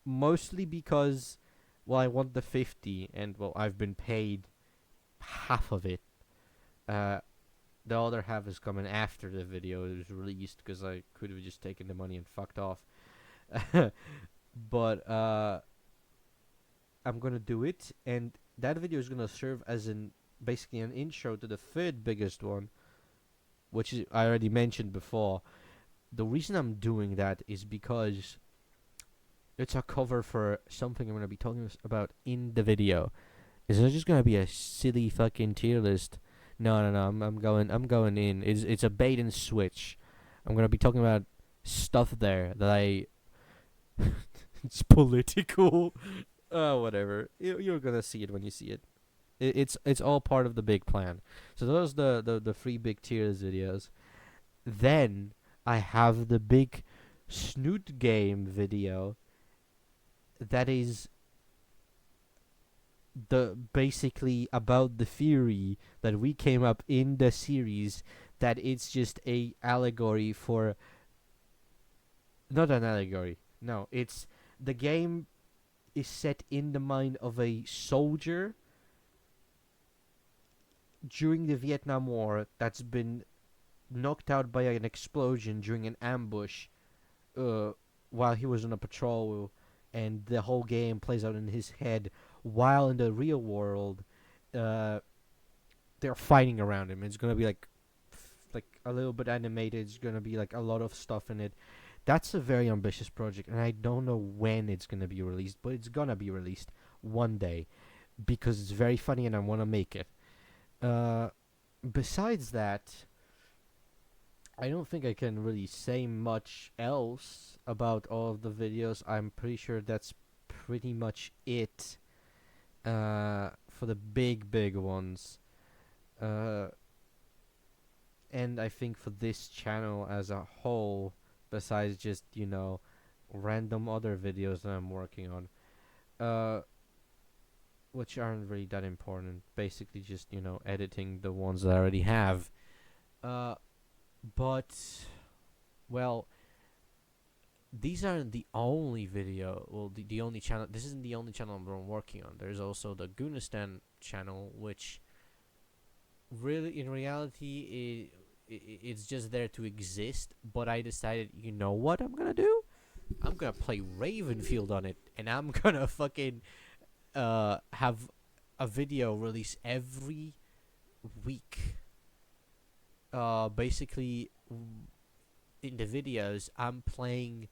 mostly because, well, I want the 50, and well, I've been paid half of it. Uh, the other half is coming after the video is released because I could have just taken the money and fucked off. But I'm gonna do it, and that video is gonna serve as an basically an intro to the third biggest one, which is, I already mentioned before. The reason I'm doing that is because it's a cover for something I'm gonna be talking about in the video. It's not just gonna be a silly fucking tier list. No, no, no. I'm going in. It's a bait and switch. I'm gonna be talking about stuff there that I. It's political. Whatever. You're gonna see it when you see it. It's all part of the big plan. So those the three big tiers videos. Then I have the big snoot game video. That is the basically about the theory that we came up in the series that it's just a allegory for, not an allegory. No, it's the game is set in the mind of a soldier during the Vietnam War that's been knocked out by an explosion during an ambush uh, while he was on a patrol, and the whole game plays out in his head. While in the real world, uh, they're fighting around him. It's gonna be like a little bit animated. It's gonna be like a lot of stuff in it. That's a very ambitious project, and I don't know when it's gonna be released, but it's gonna be released one day because it's very funny and I wanna make it. Uh, Besides that, I don't think I can really say much else about all of the videos. I'm pretty sure that's pretty much it for the big ones. Uh, and I think for this channel as a whole, besides just, random other videos that I'm working on, uh, which aren't really that important, basically just, editing the ones that I already have. Uh, but, well, these aren't the only the only channel. This isn't the only channel I'm working on. There's also the Goonistan channel, which really, in reality, it's just there to exist. But I decided, you know what I'm gonna do? I'm gonna play Ravenfield on it, and I'm gonna fucking have a video release every week. Basically, in the videos, I'm playing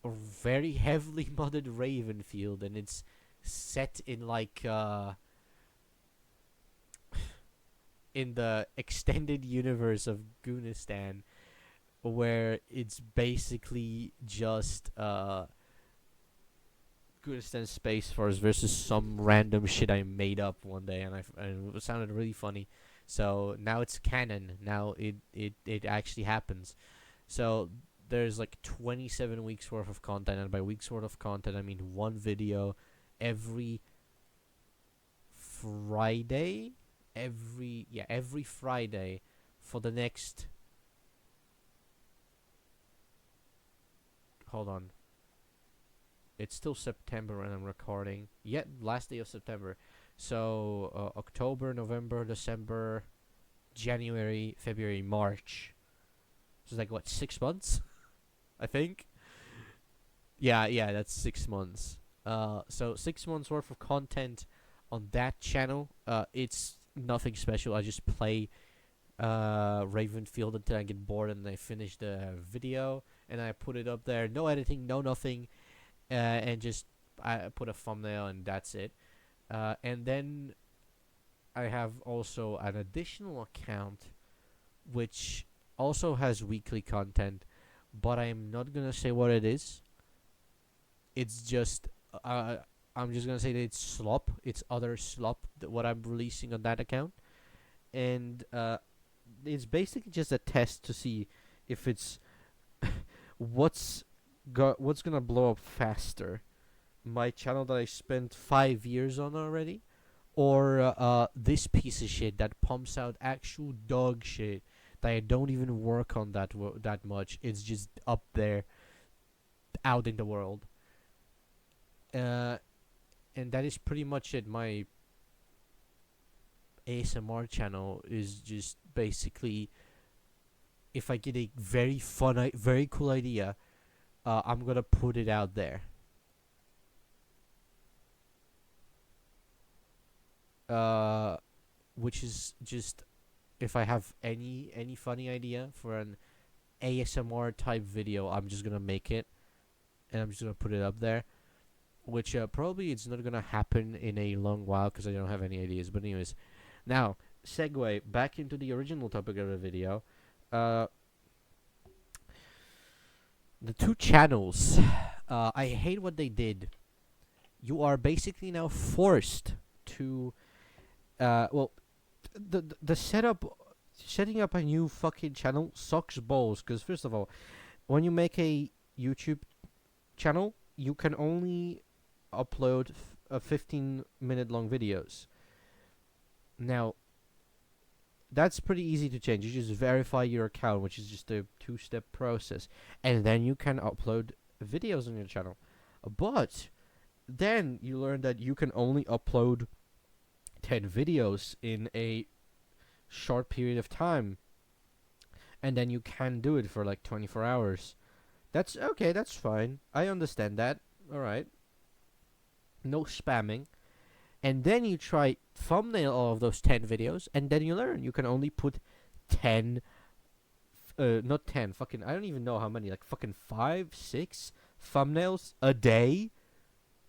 a very heavily modded Ravenfield, and it's set in in the extended universe of Goonistan, where it's basically just Goonistan Space Force versus some random shit I made up one day, and it sounded really funny. So now it's canon. Now it actually happens. So there's like 27 weeks worth of content, and by weeks worth of content I mean one video every Friday. Every Friday for the next. Hold on. It's still September when I'm recording. Yet last day of September. So October, November, December, January, February, March. So it's like what, 6 months? I think. Yeah, that's 6 months. So 6 months worth of content on that channel. It's nothing special. I just play Ravenfield until I get bored and I finish the video and I put it up there. No editing, no nothing, and just I put a thumbnail and that's it. And then I have also an additional account which also has weekly content, but I'm not gonna say what it is. It's just I'm just gonna say that it's slop. It's other slop what I'm releasing on that account, and it's basically just a test to see if it's what's what's gonna blow up faster, my channel that I spent 5 years on already, or this piece of shit that pumps out actual dog shit that I don't even work on that much. It's just up there, out in the world. Uh, and that is pretty much it. My ASMR channel is just basically if I get a very cool idea, I'm gonna put it out there. Uh, which is just if I have any funny idea for an ASMR type video, I'm just gonna make it and I'm just gonna put it up there. Which probably it's not gonna happen in a long while because I don't have any ideas. But anyways, now segue back into the original topic of the video. Uh, the two channels. I hate what they did. You are basically now forced to. Well, the setting up a new fucking channel sucks balls. Because first of all, when you make a YouTube channel, you can only upload 15-minute long videos. Now, that's pretty easy to change. You just verify your account, which is just a 2-step process, and then you can upload videos on your channel. But then you learn that you can only upload 10 videos in a short period of time, and then you can do it for like 24 hours. That's okay, that's fine. I understand that. Alright. No spamming. And then you try thumbnail all of those 10 videos, and then you learn you can only put 10, not 10, fucking, I don't even know how many, like fucking 5, 6 thumbnails a day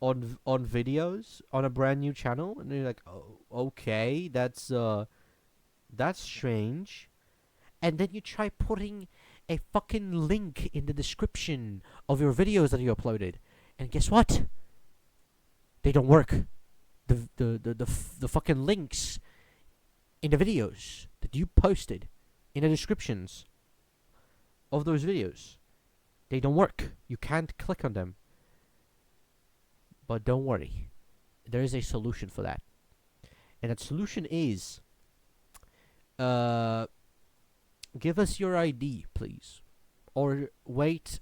on videos on a brand new channel. And you're like, oh, okay, that's strange. And then you try putting a fucking link in the description of your videos that you uploaded. And guess what? They don't work. The fucking links in the videos that you posted in the descriptions of those videos, they don't work. You can't click on them. But don't worry. There is a solution for that. And that solution is give us your ID, please. Or wait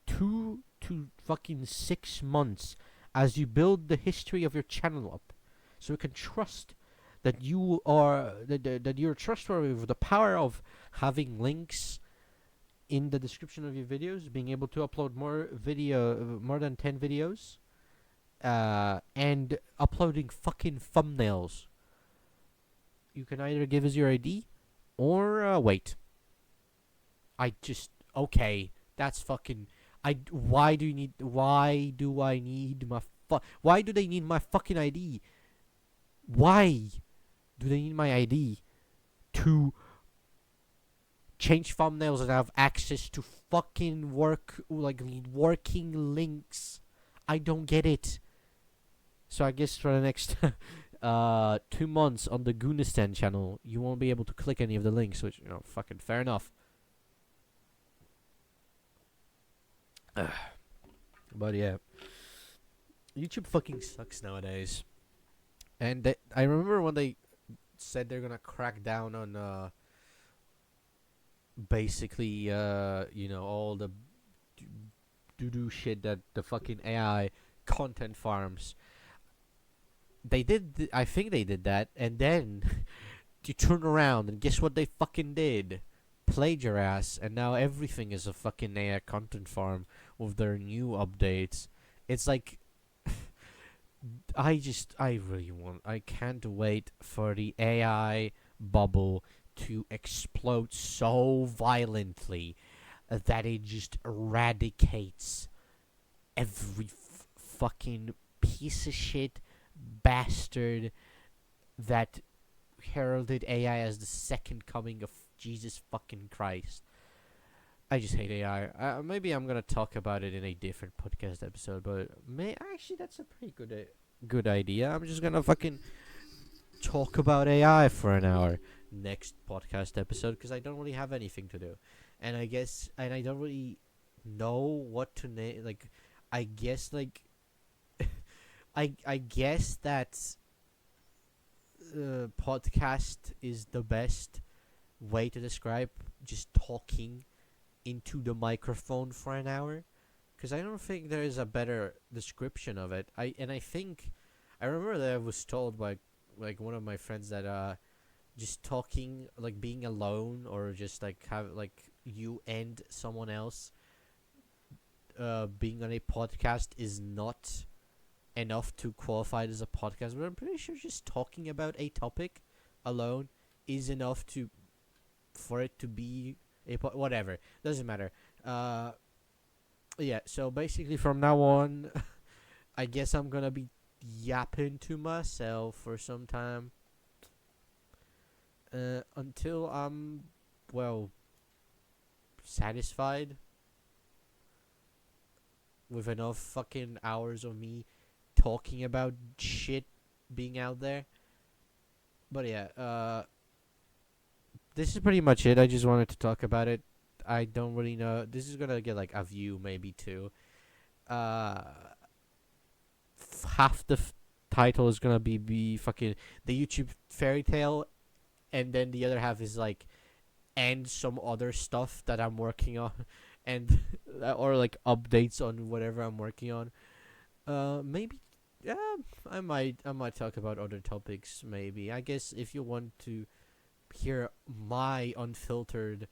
2 to fucking 6 months as you build the history of your channel up, so we can trust that you are that you're trustworthy with the power of having links in the description of your videos, being able to upload more than 10 videos, and uploading fucking thumbnails. You can either give us your ID or wait. Okay, that's fucking. Why do I need my why do they need my fucking ID? Why do they need my ID to change thumbnails and have access to fucking working links? I don't get it. So I guess for the next 2 months on the Goonistan channel, you won't be able to click any of the links, which, fucking fair enough. But yeah, YouTube fucking sucks nowadays. And I remember when they said they're gonna crack down on basically all the doo-doo shit that the fucking AI content farms. They did. I think they did that, and then you turn around and guess what they fucking did? Played your ass, and now everything is a fucking AI content farm with their new updates. It's like I can't wait for the AI bubble to explode so violently that it just eradicates every fucking piece of shit bastard that heralded AI as the second coming of Jesus fucking Christ. I just hate AI. Maybe I'm gonna talk about it in a different podcast episode, but actually that's a pretty good idea. I'm just gonna fucking talk about AI for an hour next podcast episode because I don't really have anything to do, and I don't really know what to name. I guess I guess that podcast is the best way to describe just talking into the microphone for an hour, because I don't think there is a better description of it. I remember that I was told by like one of my friends that just talking, like being alone, or just like have like you and someone else being on a podcast is not enough to qualify it as a podcast. But I'm pretty sure just talking about a topic alone is enough to for it to be whatever. Doesn't matter. Uh, yeah. So basically, from now on, I guess I'm gonna be yapping to myself for some time. Until I'm, well, satisfied with enough fucking hours of me talking about shit being out there. But yeah, this is pretty much it. I just wanted to talk about it. I don't really know. This is gonna get like a view, maybe two. Uh, Half the title is gonna be fucking the YouTube fairy tale, and then the other half is like and some other stuff that I'm working on, and or like updates on whatever I'm working on. Maybe, yeah, I might talk about other topics. Maybe I guess if you want to hear my unfiltered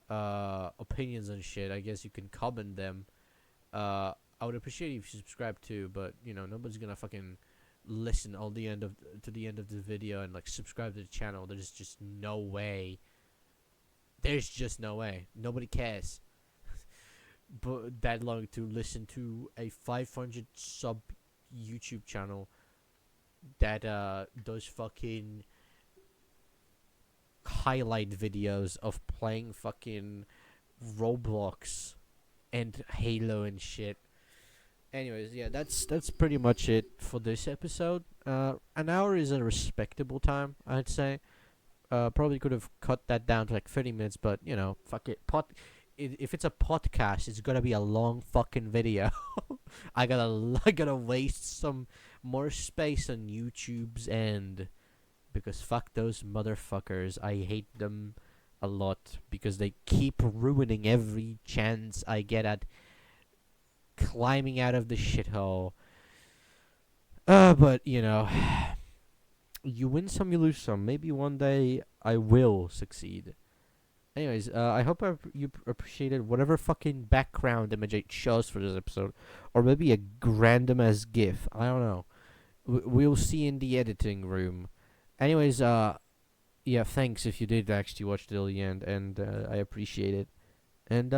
opinions and shit, I guess you can comment them. I would appreciate if you subscribe too, but nobody's gonna fucking listen all the end of to the end of the video and like subscribe to the channel. There's just no way. There's just no way. Nobody cares. But that long to listen to a 500 sub YouTube channel that does fucking highlight videos of playing fucking Roblox and Halo and shit. Anyways, yeah, that's pretty much it for this episode. An hour is a respectable time, I'd say. Probably could have cut that down to like 30 minutes, but fuck it. If it's a podcast, it's gonna be a long fucking video. I gotta waste some more space on YouTube's end because fuck those motherfuckers. I hate them a lot because they keep ruining every chance I get at climbing out of the shithole. But you win some, you lose some. Maybe one day I will succeed. Anyways, I hope you appreciated whatever fucking background image I chose for this episode, or maybe a random as GIF. I don't know. We'll see in the editing room. Anyways, yeah, thanks if you did actually watch till the end, and I appreciate it. And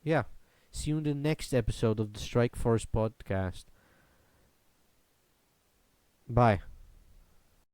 yeah, see you in the next episode of the Strike Force podcast. Bye.